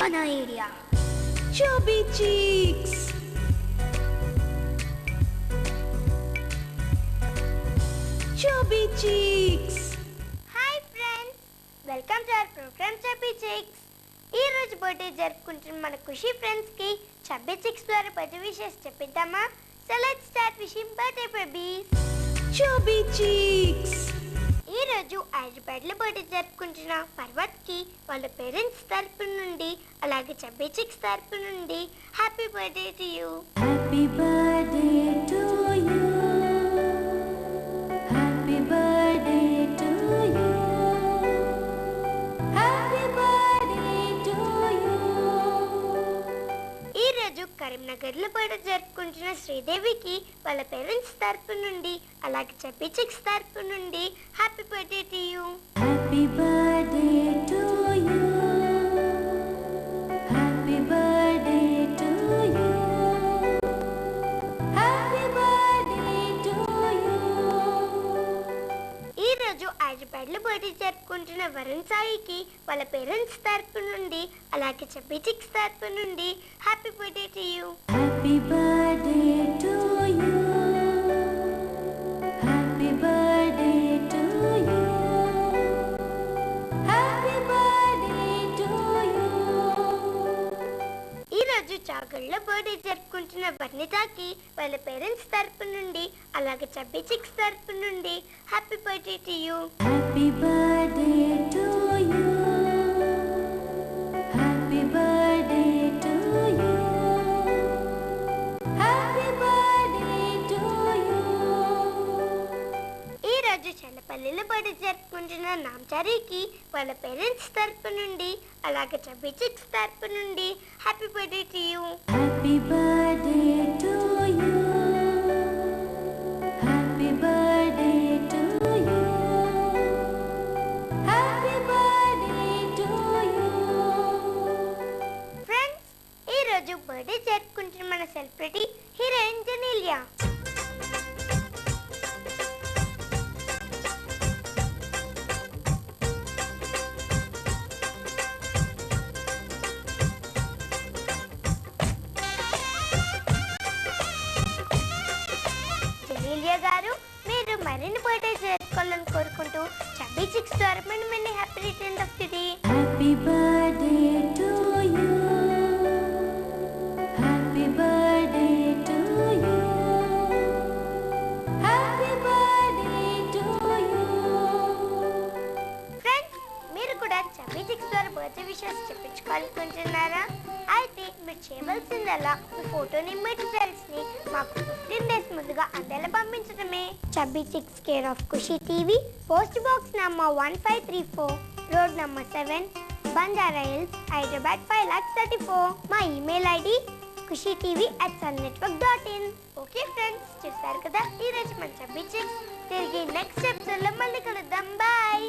An idea. Chubby cheeks. Chubby cheeks. Hi friends. Welcome to our program Chubby Cheeks. ఈ రోజు birthday జరుపుకుంటున్న మన Khushi friends కి chubby chicks ద్వారా బర్త్డే విషెస్ చెప్పిద్దామా? So let's start wishing birthday babies. Chubby cheeks. ఈ రోజు హైదరాబాద్లో బర్త్డే జరుపుకుంటున్న పర్వత్ కి వాళ్ళ పేరెంట్స్ తరపు నుండి అలాగే చబ్బీ చిక్స్ తరపు నుండి happy birthday to you. Happy birthday to you. Happy birthday to you. Happy birthday to you. ఈ రోజు కరీంనగర్లో బర్త్డే జరుపుకుంటున్న శ్రీదేవికి వాళ్ళ పేరెంట్స్ తరపు నుండి అలాగే చబ్బీ చిక్స్ తరపు నుండి happy birthday to you. Happy birthday to you. Happy birthday to you. Happy birthday to you. ఈ రోజు హైదరాబాద్లో బర్త్డే జరుపుకుంటున్న వరుణ్ సాయికి వాళ్ళ పేరెంట్స్ తరపు నుండి అలాగే చబ్బీ చిక్స్ తరపు నుండి happy birthday to you. Happy birthday to you. Happy birthday to you. Happy birthday to you. ఈ రోజు చాగల్లో బర్త్డే జరుపుకుంటున్న వర్ణితకి వాళ్ళ పేరెంట్స్ తరపు నుండి అలాగే చబ్బీ చిక్స్ తరపు నుండి happy birthday to you. Happy birthday to you. Happy birthday to you. Happy birthday to you. ఈ రోజు చల్లపల్లిలో బర్త్డే జరుపుకుంటున్న నామచారికి వాళ్ళ పేరెంట్స్ తరపు నుండి అలాగే చబ్బీ చిక్స్ తరపు నుండి happy birthday to you. Happy birthday to you. Happy birthday to you. Happy birthday to you. Friends, ఈ రోజు బర్త్డే జరుపుకుంటున్న మన సెలబ్రిటీ హీరోయిన్ జెనీలియా. జెనీలియా గారు, మీరు మరిన్ని బర్త్డే జరుపుకోవాలని కోరుకుంటూ చబ్బీ చిక్స్ ద్వారా many happy returns of the day. Happy birthday to you. Happy birthday to you. Happy birthday to you. Friends, మీరు కూడా చబ్బీ చిక్స్ ద్వారా బర్త్డే విషెస్ చెప్పించుకోవాలనుకుంటున్నారా? అయితే మీరు చేయవలసిందల్లా మీ ఫోటోని మీ డీటెయిల్స్ని మాకు 15 days ముందుగా అందేలా పంపించడమే. Chubby chicks care of Khushi TV, post box number 1534, road number 7, Banjara hills, Hyderabad 5,34,000. మా email ID khushitv@sunnetwork.in. Okay friends, చూసారు కదా ఈరోజు మన చబ్బీ చిక్స్. తిరిగి నెక్స్ట్ ఎపిసోడ్లో మళ్ళీ కలుద్దాం. బాయ్.